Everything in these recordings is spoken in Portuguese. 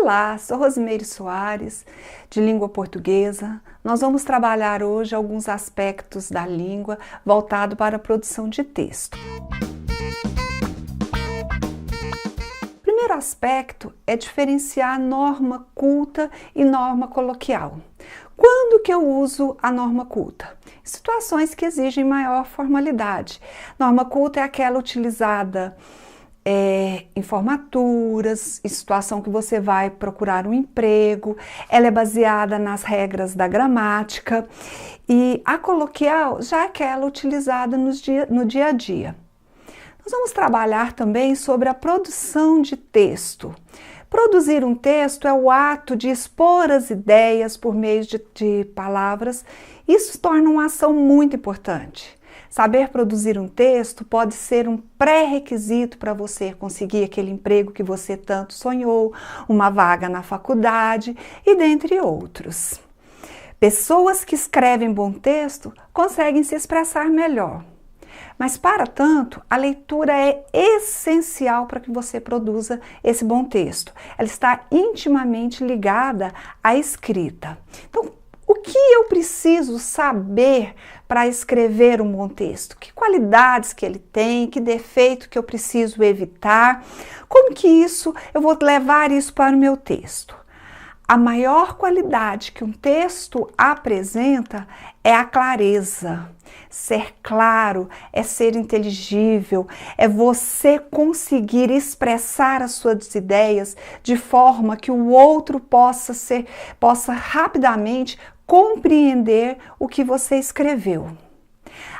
Olá, sou Rosimeire Soares, de Língua Portuguesa. Nós vamos trabalhar hoje alguns aspectos da língua voltado para a produção de texto. O primeiro aspecto é diferenciar norma culta e norma coloquial. Quando que eu uso a norma culta? Em situações que exigem maior formalidade. Norma culta é aquela utilizada em formaturas, em situação que você vai procurar um emprego, ela é baseada nas regras da gramática, e a coloquial já é aquela utilizada no dia a dia. Nós vamos trabalhar também sobre a produção de texto. Produzir um texto é o ato de expor as ideias por meio de palavras. Isso torna uma ação muito importante. Saber produzir um texto pode ser um pré-requisito para você conseguir aquele emprego que você tanto sonhou, uma vaga na faculdade e dentre outros. Pessoas que escrevem bom texto conseguem se expressar melhor. Mas, para tanto, a leitura é essencial para que você produza esse bom texto. Ela está intimamente ligada à escrita. Então, o que eu preciso saber para escrever um bom texto? Que qualidades que ele tem, que defeito que eu preciso evitar? Como que eu vou levar isso para o meu texto? A maior qualidade que um texto apresenta é a clareza. Ser claro, é ser inteligível, é você conseguir expressar as suas ideias de forma que o outro possa rapidamente compreender o que você escreveu.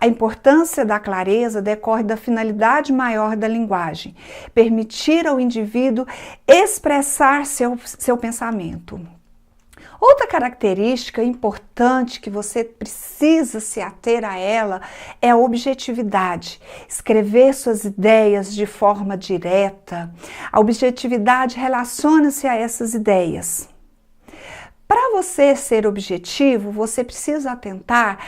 A importância da clareza decorre da finalidade maior da linguagem, permitir ao indivíduo expressar seu pensamento. Outra característica importante que você precisa se ater a ela é a objetividade. Escrever suas ideias de forma direta. A objetividade relaciona-se a essas ideias. Para você ser objetivo, você precisa atentar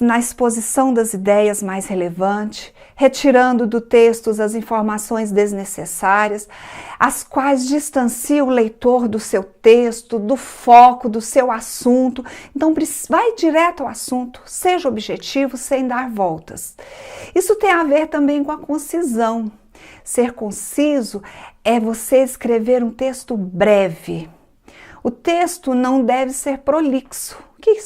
na exposição das ideias mais relevantes, retirando do texto as informações desnecessárias, as quais distanciam o leitor do seu texto, do foco, do seu assunto. Então, vai direto ao assunto, seja objetivo, sem dar voltas. Isso tem a ver também com a concisão. Ser conciso é você escrever um texto breve. O texto não deve ser prolixo. O que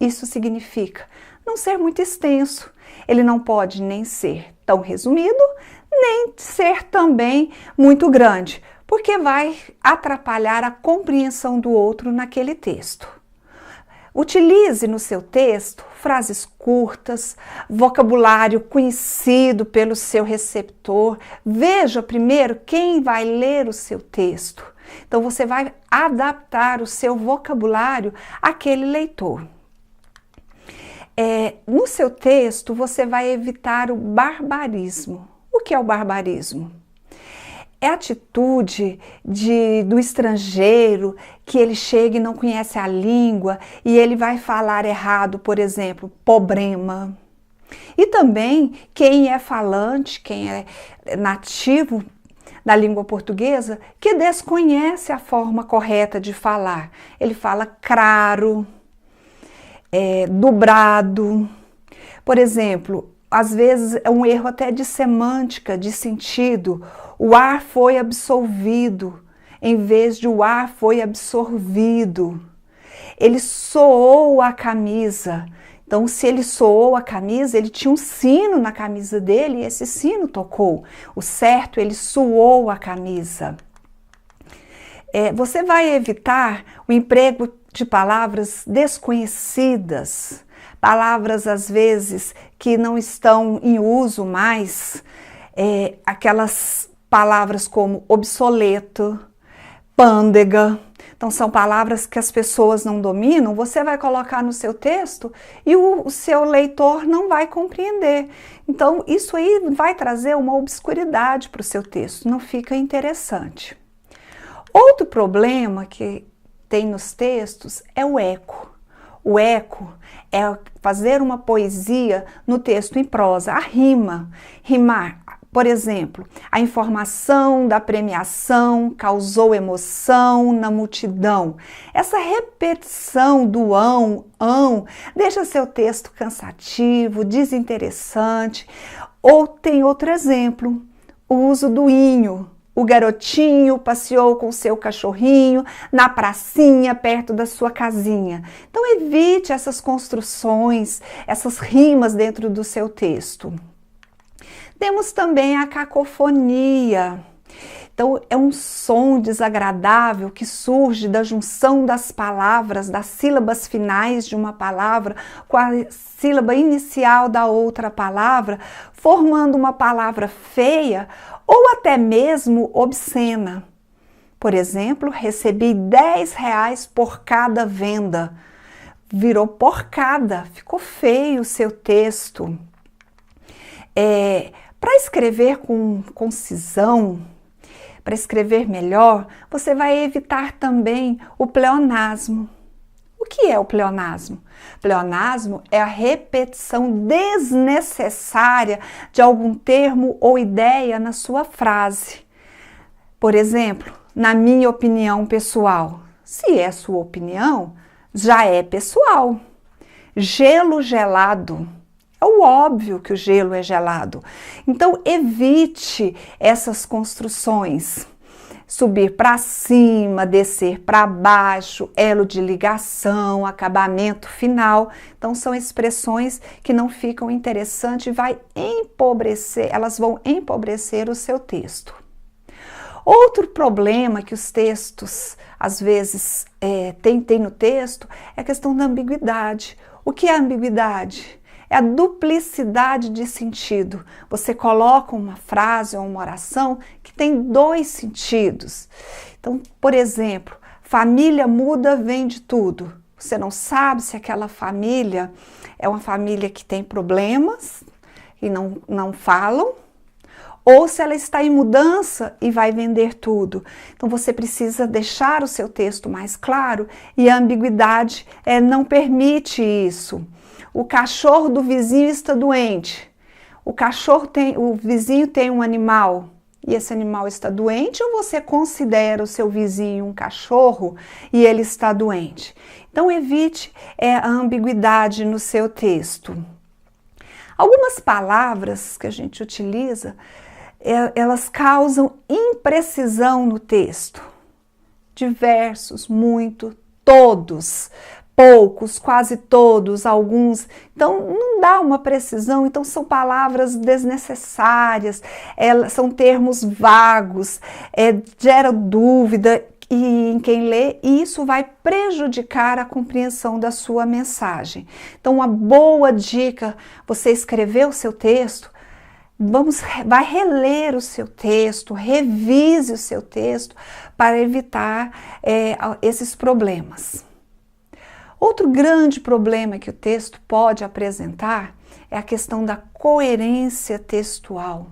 isso significa? Não ser muito extenso. Ele não pode nem ser tão resumido, nem ser também muito grande, porque vai atrapalhar a compreensão do outro naquele texto. Utilize no seu texto frases curtas, vocabulário conhecido pelo seu receptor. Veja primeiro quem vai ler o seu texto. Então você vai adaptar o seu vocabulário àquele leitor. No seu texto, você vai evitar o barbarismo. O que é o barbarismo? É a atitude do estrangeiro que ele chega e não conhece a língua e ele vai falar errado, por exemplo, problema. E também quem é falante, quem é nativo da língua portuguesa, que desconhece a forma correta de falar. Ele fala claro, dobrado. Por exemplo, às vezes é um erro até de semântica, de sentido. O ar foi absolvido, em vez de o ar foi absorvido. Ele soou a camisa. Então, se ele soou a camisa, ele tinha um sino na camisa dele e esse sino tocou. O certo, ele suou a camisa. Você vai evitar o emprego de palavras desconhecidas, palavras às vezes que não estão em uso mais, aquelas palavras como obsoleto, pândega. Então são palavras que as pessoas não dominam, você vai colocar no seu texto e o seu leitor não vai compreender. Então isso aí vai trazer uma obscuridade para o seu texto, não fica interessante. Outro problema que tem nos textos é o eco. O eco é fazer uma poesia no texto em prosa, a rima. Rimar Por exemplo, a informação da premiação causou emoção na multidão. Essa repetição do ão, deixa seu texto cansativo, desinteressante. Ou tem outro exemplo, o uso do inho. O garotinho passeou com seu cachorrinho na pracinha perto da sua casinha. Então evite essas construções, essas rimas dentro do seu texto. Temos também a cacofonia. Então, é um som desagradável que surge da junção das palavras, das sílabas finais de uma palavra com a sílaba inicial da outra palavra, formando uma palavra feia ou até mesmo obscena. Por exemplo, recebi R$10 por cada venda. Virou porcada, ficou feio o seu texto. Para escrever com concisão, para escrever melhor, você vai evitar também o pleonasmo. O que é o pleonasmo? Pleonasmo é a repetição desnecessária de algum termo ou ideia na sua frase. Por exemplo, na minha opinião pessoal. Se é sua opinião, já é pessoal. Gelo gelado. É o óbvio que o gelo é gelado. Então, evite essas construções. Subir para cima, descer para baixo, elo de ligação, acabamento final. Então, são expressões que não ficam interessantes e elas vão empobrecer o seu texto. Outro problema que os textos, às vezes, tem no texto é a questão da ambiguidade. O que é ambiguidade? É a duplicidade de sentido. Você coloca uma frase ou uma oração que tem dois sentidos. Então, por exemplo, família muda vem de tudo. Você não sabe se aquela família é uma família que tem problemas e não falam, ou se ela está em mudança e vai vender tudo. Então você precisa deixar o seu texto mais claro e a ambiguidade não permite isso. O cachorro do vizinho está doente. O vizinho tem um animal e esse animal está doente, ou você considera o seu vizinho um cachorro e ele está doente? Então evite a ambiguidade no seu texto. Algumas palavras que a gente utiliza, elas causam imprecisão no texto. Diversos, muito, todos, poucos, quase todos, alguns. Então, não dá uma precisão. Então, são palavras desnecessárias, são termos vagos, gera dúvida em quem lê, e isso vai prejudicar a compreensão da sua mensagem. Então, uma boa dica, você escrever o seu texto, vai reler o seu texto, revise o seu texto para evitar esses problemas. Outro grande problema que o texto pode apresentar é a questão da coerência textual.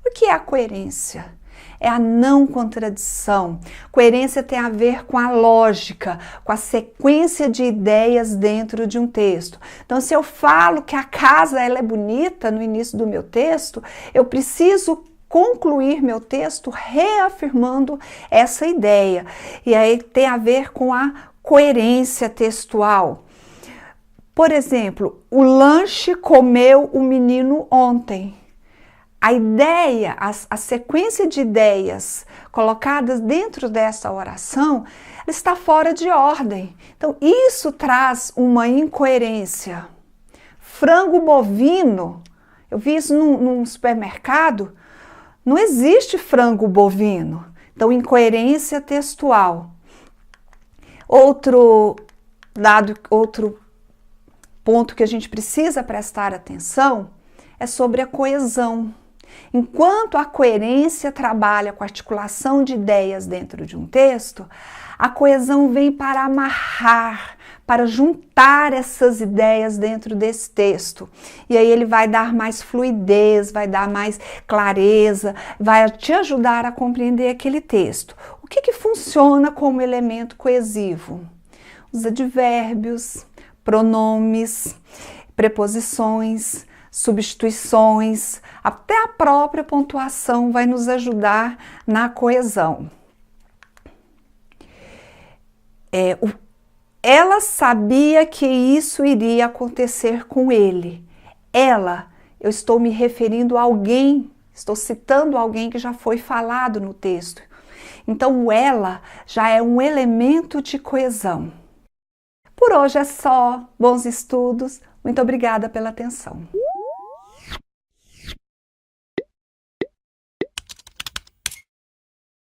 O que é a coerência? É a não contradição. Coerência tem a ver com a lógica, com a sequência de ideias dentro de um texto. Então, se eu falo que a casa ela é bonita no início do meu texto, eu preciso concluir meu texto reafirmando essa ideia. E aí tem a ver com a coerência textual. Por exemplo, o lanche comeu o menino ontem. A ideia, a sequência de ideias colocadas dentro dessa oração está fora de ordem. Então, isso traz uma incoerência. Frango bovino, eu vi isso num supermercado, não existe frango bovino. Então, incoerência textual. Outro ponto que a gente precisa prestar atenção é sobre a coesão. Enquanto a coerência trabalha com a articulação de ideias dentro de um texto, a coesão vem para amarrar, para juntar essas ideias dentro desse texto. E aí ele vai dar mais fluidez, vai dar mais clareza, vai te ajudar a compreender aquele texto. O que funciona como elemento coesivo? Os advérbios, pronomes, preposições, substituições, até a própria pontuação vai nos ajudar na coesão. Ela sabia que isso iria acontecer com ele. Ela, eu estou me referindo a alguém, estou citando alguém que já foi falado no texto. Então, o ela já é um elemento de coesão. Por hoje é só. Bons estudos. Muito obrigada pela atenção.